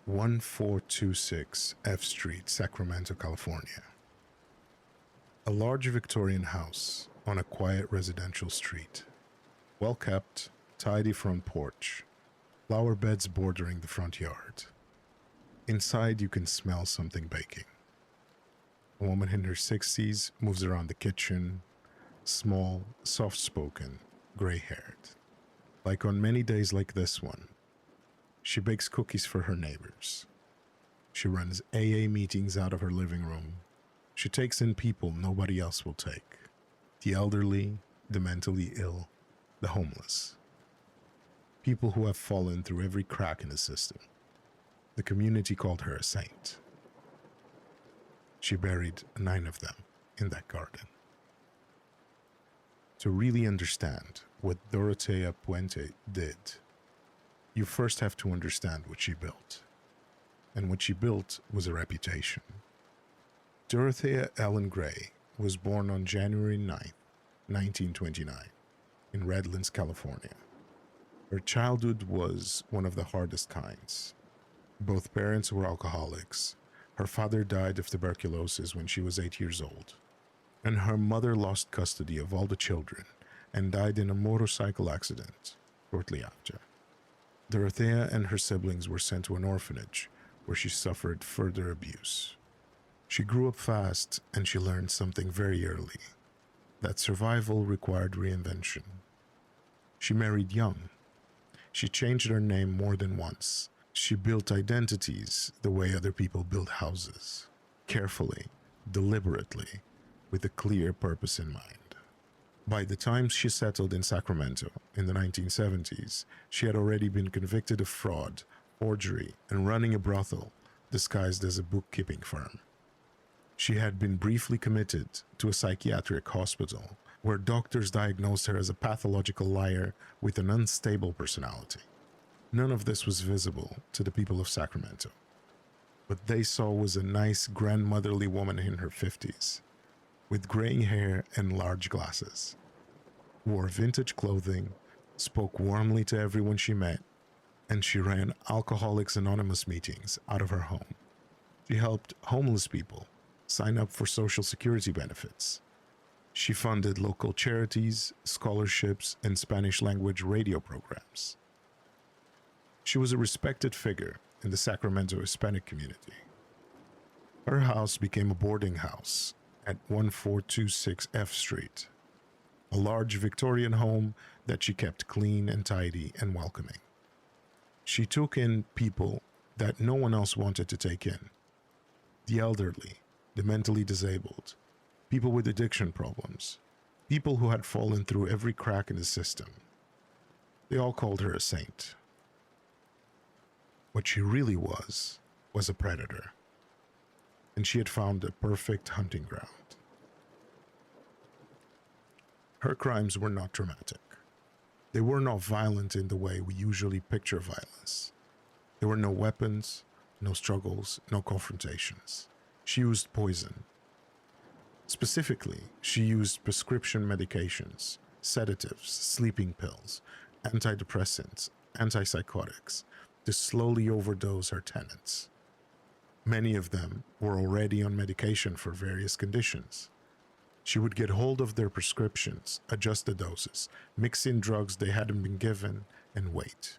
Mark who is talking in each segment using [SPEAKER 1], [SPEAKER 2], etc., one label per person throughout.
[SPEAKER 1] 1426 F Street, Sacramento, California. A large Victorian house on a quiet residential street. Well kept, tidy front porch, flower beds bordering the front yard. Inside you can smell something baking. A woman in her 60s moves around the kitchen, small, soft-spoken, gray-haired. Like on many days like this one, she bakes cookies for her neighbors. She runs AA meetings out of her living room. She takes in people nobody else will take. The elderly, the mentally ill, the homeless. People who have fallen through every crack in the system. The community called her a saint. She buried 9 of them in that garden. To really understand what Dorothea Puente did, you first have to understand what she built. And what she built was a reputation. Dorothea Ellen Gray was born on January 9, 1929, in Redlands, California. Her childhood was one of the hardest kinds. Both parents were alcoholics. Her father died of tuberculosis when she was 8 years old, and her mother lost custody of all the children and died in a motorcycle accident shortly after. Dorothea and her siblings were sent to an orphanage where she suffered further abuse. She grew up fast and she learned something very early, that survival required reinvention. She married young. She changed her name more than once. She built identities the way other people build houses, carefully, deliberately, with a clear purpose in mind. By the time she settled in Sacramento in the 1970s, she had already been convicted of fraud, forgery, and running a brothel disguised as a bookkeeping firm. She had been briefly committed to a psychiatric hospital where doctors diagnosed her as a pathological liar with an unstable personality. None of this was visible to the people of Sacramento. What they saw was a nice grandmotherly woman in her 50s, with graying hair and large glasses, wore vintage clothing, spoke warmly to everyone she met, and she ran Alcoholics Anonymous meetings out of her home. She helped homeless people sign up for Social Security benefits. She funded local charities, scholarships, and Spanish-language radio programs. She was a respected figure in the Sacramento Hispanic community. Her house became a boarding house at 1426 F Street, a large Victorian home that she kept clean and tidy and welcoming. She took in people that no one else wanted to take in. The elderly, the mentally disabled, people with addiction problems, people who had fallen through every crack in the system. They all called her a saint. What she really was a predator. And she had found a perfect hunting ground. Her crimes were not dramatic. They were not violent in the way we usually picture violence. There were no weapons, no struggles, no confrontations. She used poison. Specifically, she used prescription medications, sedatives, sleeping pills, antidepressants, antipsychotics to slowly overdose her tenants. Many of them were already on medication for various conditions. She would get hold of their prescriptions, adjust the doses, mix in drugs they hadn't been given, and wait.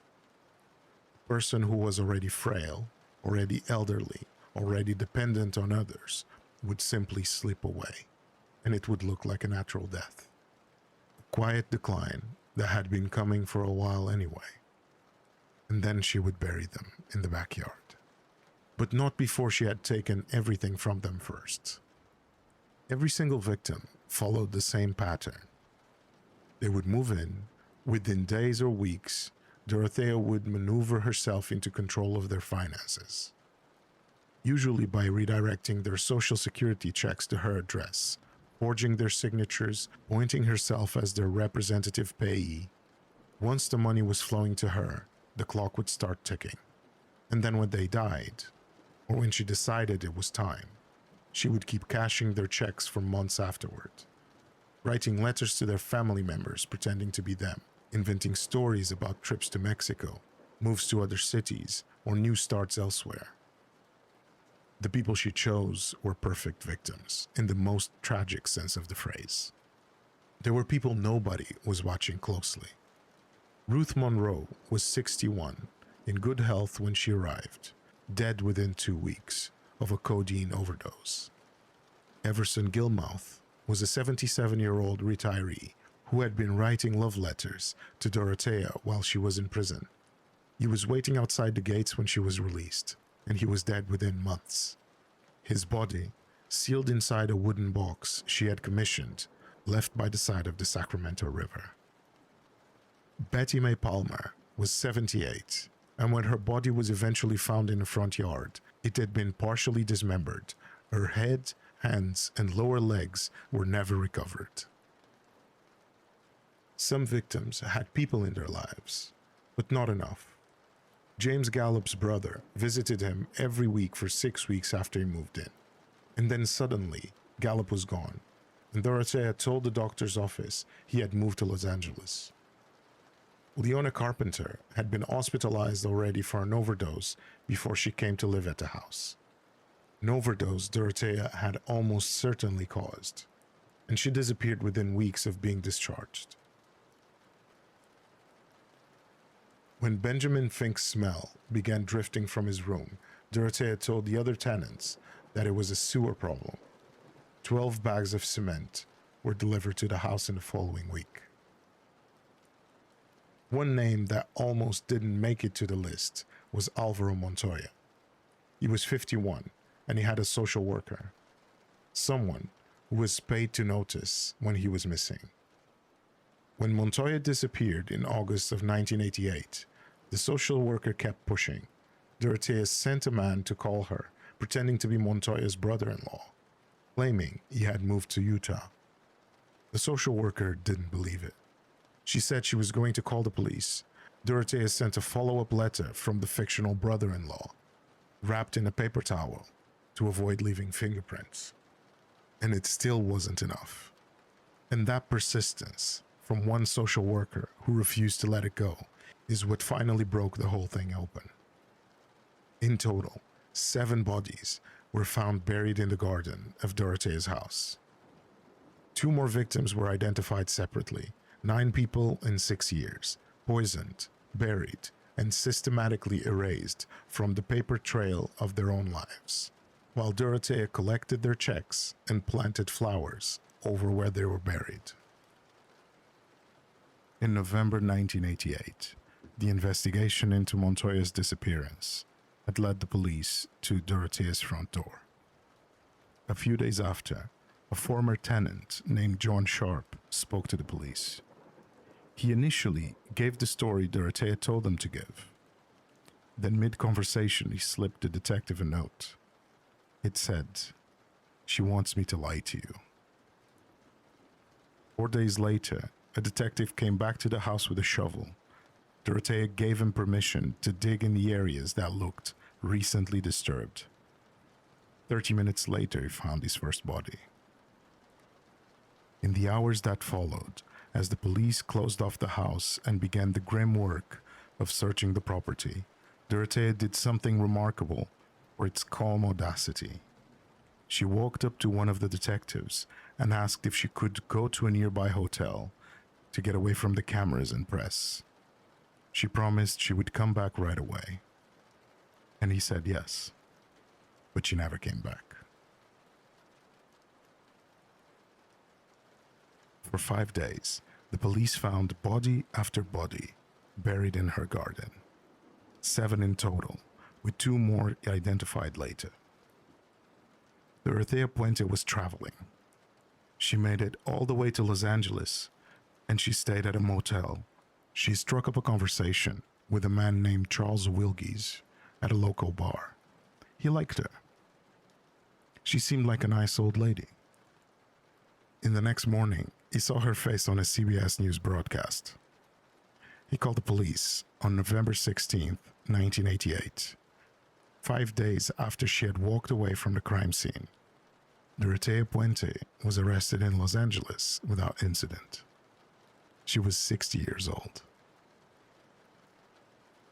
[SPEAKER 1] A person who was already frail, already elderly, already dependent on others, would simply slip away, and it would look like a natural death. A quiet decline that had been coming for a while anyway. And then she would bury them in the backyard. But not before she had taken everything from them first. Every single victim followed the same pattern. They would move in. Within days or weeks, Dorothea would maneuver herself into control of their finances. Usually by redirecting their Social Security checks to her address, forging their signatures, appointing herself as their representative payee. Once the money was flowing to her, the clock would start ticking. And then when they died, or when she decided it was time, she would keep cashing their checks for months afterward, writing letters to their family members pretending to be them, inventing stories about trips to Mexico, moves to other cities, or new starts elsewhere. The people she chose were perfect victims, in the most tragic sense of the phrase. They were people nobody was watching closely. Ruth Monroe was 61, in good health when she arrived, dead within 2 weeks of a codeine overdose. Everson Gilmouth was a 77-year-old retiree who had been writing love letters to Dorothea while she was in prison. He was waiting outside the gates when she was released, and he was dead within months. His body, sealed inside a wooden box she had commissioned, left by the side of the Sacramento River. Betty Mae Palmer was 78, and when her body was eventually found in the front yard, it had been partially dismembered. Her head, hands, and lower legs were never recovered. Some victims had people in their lives, but not enough. James Gallup's brother visited him every week for 6 weeks after he moved in. And then suddenly, Gallup was gone, and Dorothea told the doctor's office he had moved to Los Angeles. Leona Carpenter had been hospitalized already for an overdose before she came to live at the house. An overdose Dorothea had almost certainly caused, and she disappeared within weeks of being discharged. When Benjamin Fink's smell began drifting from his room, Dorothea told the other tenants that it was a sewer problem. 12 bags of cement were delivered to the house in the following week. One name that almost didn't make it to the list was Alvaro Montoya. He was 51, and he had a social worker, someone who was paid to notice when he was missing. When Montoya disappeared in August of 1988, the social worker kept pushing. Dorothea sent a man to call her, pretending to be Montoya's brother-in-law, claiming he had moved to Utah. The social worker didn't believe it. She said she was going to call the police. Dorothea sent a follow-up letter from the fictional brother-in-law, wrapped in a paper towel, to avoid leaving fingerprints. And it still wasn't enough. And that persistence from one social worker who refused to let it go is what finally broke the whole thing open. In total, 7 bodies were found buried in the garden of Dorothea's house. 2 more victims were identified separately, 9 people in 6 years, poisoned, buried, and systematically erased from the paper trail of their own lives, while Dorothea collected their cheques and planted flowers over where they were buried. In November 1988, the investigation into Montoya's disappearance had led the police to Dorothea's front door. A few days after, a former tenant named John Sharp spoke to the police. He initially gave the story Dorothea told him to give. Then mid-conversation, he slipped the detective a note. It said, "She wants me to lie to you." 4 days later, a detective came back to the house with a shovel. Dorothea gave him permission to dig in the areas that looked recently disturbed. 30 minutes later, he found his first body. In the hours that followed, as the police closed off the house and began the grim work of searching the property, Dorothea did something remarkable for its calm audacity. She walked up to one of the detectives and asked if she could go to a nearby hotel to get away from the cameras and press. She promised she would come back right away. And he said yes, but she never came back. For 5 days, the police found body after body buried in her garden. 7 in total, with 2 more identified later. Dorothea Puente was traveling. She made it all the way to Los Angeles, and she stayed at a motel. She struck up a conversation with a man named Charles Wilgies at a local bar. He liked her. She seemed like a nice old lady. In the next morning, he saw her face on a CBS News broadcast. He called the police on November 16th, 1988, 5 days after she had walked away from the crime scene. Dorothea Puente was arrested in Los Angeles without incident. She was 60 years old.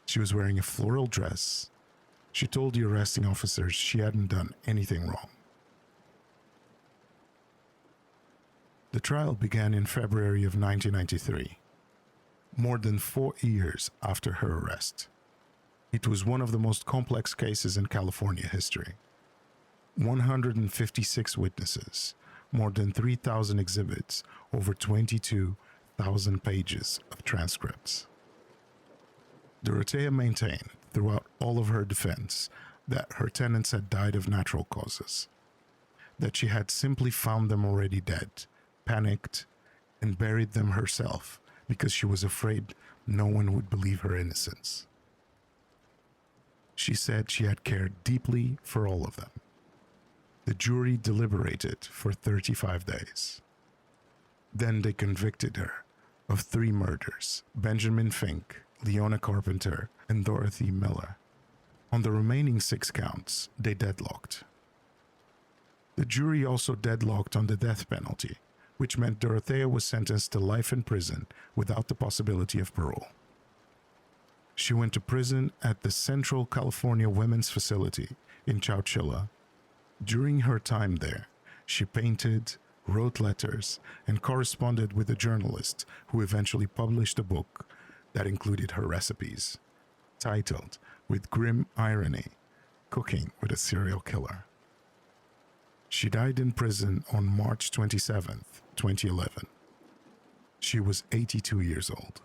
[SPEAKER 1] She was wearing a floral dress She told the arresting officers she hadn't done anything wrong. The trial began in February of 1993, more than 4 years after her arrest. It was one of the most complex cases in California history. 156 witnesses, more than 3,000 exhibits, over 22,000 pages of transcripts. Dorothea maintained throughout all of her defense that her tenants had died of natural causes, that she had simply found them already dead, panicked, and buried them herself because she was afraid no one would believe her innocence. She said she had cared deeply for all of them. The jury deliberated for 35 days. Then they convicted her of 3 murders: Benjamin Fink, Leona Carpenter, and Dorothy Miller. On the remaining 6 counts, they deadlocked. The jury also deadlocked on the death penalty, which meant Dorothea was sentenced to life in prison without the possibility of parole. She went to prison at the Central California Women's Facility in Chowchilla. During her time there, she painted, wrote letters, and corresponded with a journalist who eventually published a book that included her recipes, titled, with grim irony, Cooking with a Serial Killer. She died in prison on March 27th, 2011. She was 82 years old.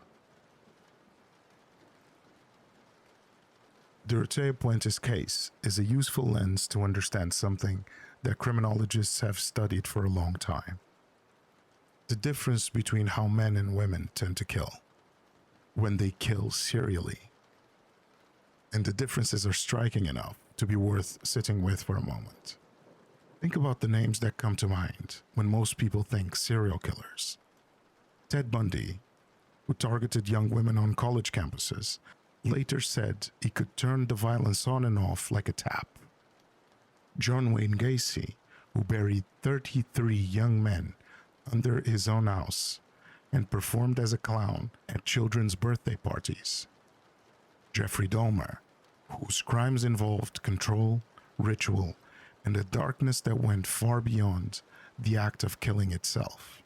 [SPEAKER 1] Dorothea Puente's case is a useful lens to understand something that criminologists have studied for a long time: the difference between how men and women tend to kill when they kill serially. And the differences are striking enough to be worth sitting with for a moment. Think about the names that come to mind when most people think serial killers. Ted Bundy, who targeted young women on college campuses, later said he could turn the violence on and off like a tap. John Wayne Gacy, who buried 33 young men under his own house and performed as a clown at children's birthday parties. Jeffrey Dahmer, whose crimes involved control, ritual, and a darkness that went far beyond the act of killing itself.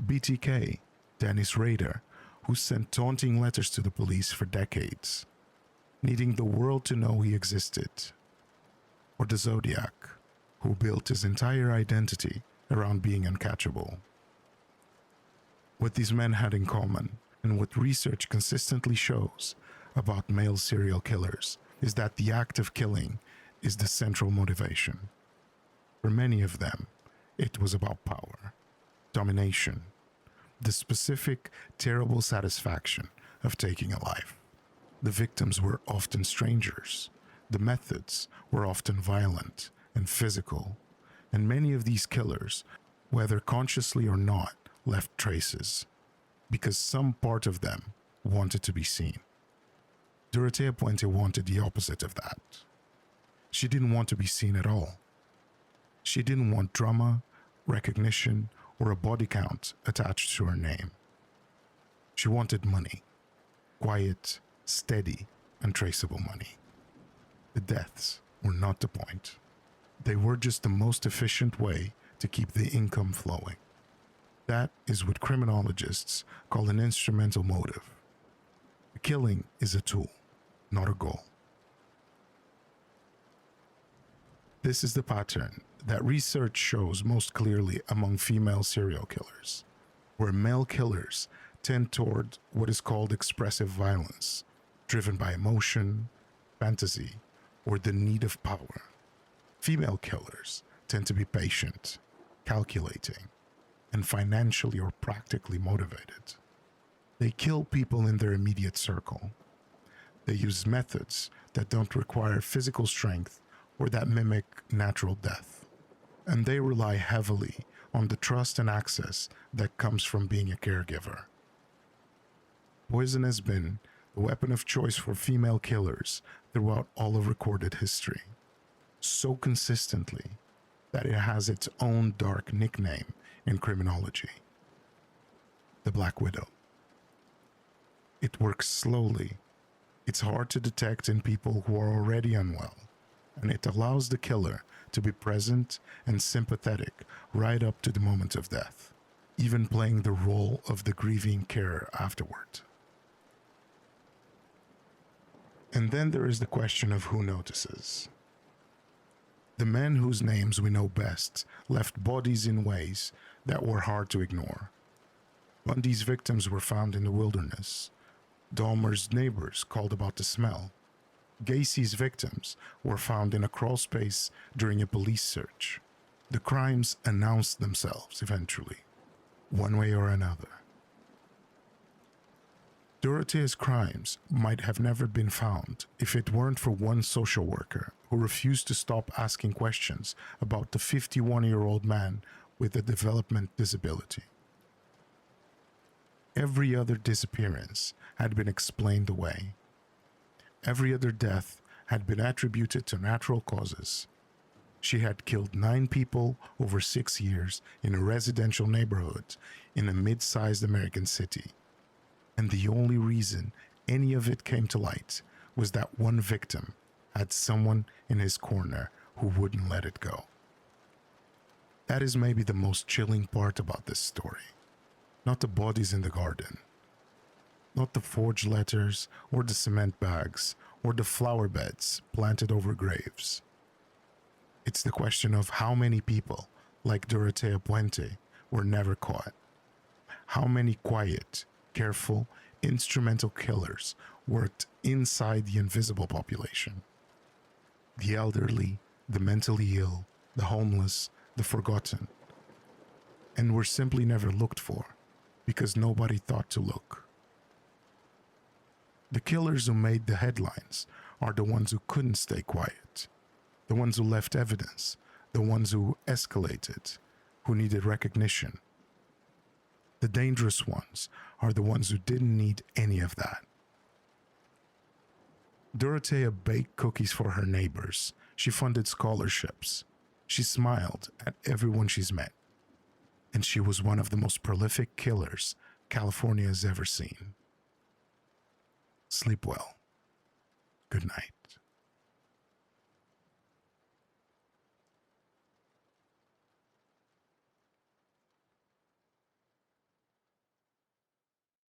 [SPEAKER 1] BTK, Dennis Rader, who sent taunting letters to the police for decades, needing the world to know he existed. Or the Zodiac, who built his entire identity around being uncatchable. What these men had in common, and what research consistently shows about male serial killers, is that the act of killing is the central motivation. For many of them, it was about power, domination, the specific, terrible satisfaction of taking a life. The victims were often strangers. The methods were often violent and physical, and many of these killers, whether consciously or not, left traces, because some part of them wanted to be seen. Dorothea Puente wanted the opposite of that. She didn't want to be seen at all. She didn't want drama, recognition, or a body count attached to her name. She wanted money. Quiet, steady, untraceable money. The deaths were not the point. They were just the most efficient way to keep the income flowing. That is what criminologists call an instrumental motive. The killing is a tool, not a goal. This is the pattern that research shows most clearly among female serial killers, where male killers tend toward what is called expressive violence, driven by emotion, fantasy, or the need of power. Female killers tend to be patient, calculating, and financially or practically motivated. They kill people in their immediate circle. They use methods that don't require physical strength or that mimic natural death. And they rely heavily on the trust and access that comes from being a caregiver. Poison has been the weapon of choice for female killers throughout all of recorded history, so consistently that it has its own dark nickname in criminology: the Black Widow. It works slowly It's hard to detect in people who are already unwell, and it allows the killer to be present and sympathetic right up to the moment of death, even playing the role of the grieving carer afterward. And then there is the question of who notices. The men whose names we know best left bodies in ways that were hard to ignore. Bundy's victims were found in the wilderness. Dahmer's neighbors called about the smell. Gacy's victims were found in a crawl space during a police search. The crimes announced themselves eventually, one way or another. Dorothea's crimes might have never been found if it weren't for one social worker who refused to stop asking questions about the 51-year-old man with a development disability. Every other disappearance had been explained away. Every other death had been attributed to natural causes. She had killed 9 people over 6 years in a residential neighborhood in a mid-sized American city. And the only reason any of it came to light was that one victim had someone in his corner who wouldn't let it go. That is maybe the most chilling part about this story. Not the bodies in the garden, not the forged letters or the cement bags or the flower beds planted over graves. It's the question of how many people, like Dorothea Puente, were never caught. How many quiet, careful, instrumental killers worked inside the invisible population. The elderly, the mentally ill, the homeless, the forgotten. And were simply never looked for, because nobody thought to look. The killers who made the headlines are the ones who couldn't stay quiet, the ones who left evidence, the ones who escalated, who needed recognition. The dangerous ones are the ones who didn't need any of that. Dorothea baked cookies for her neighbors. She funded scholarships. She smiled at everyone she's met. And she was one of the most prolific killers California has ever seen. Sleep well. Good night.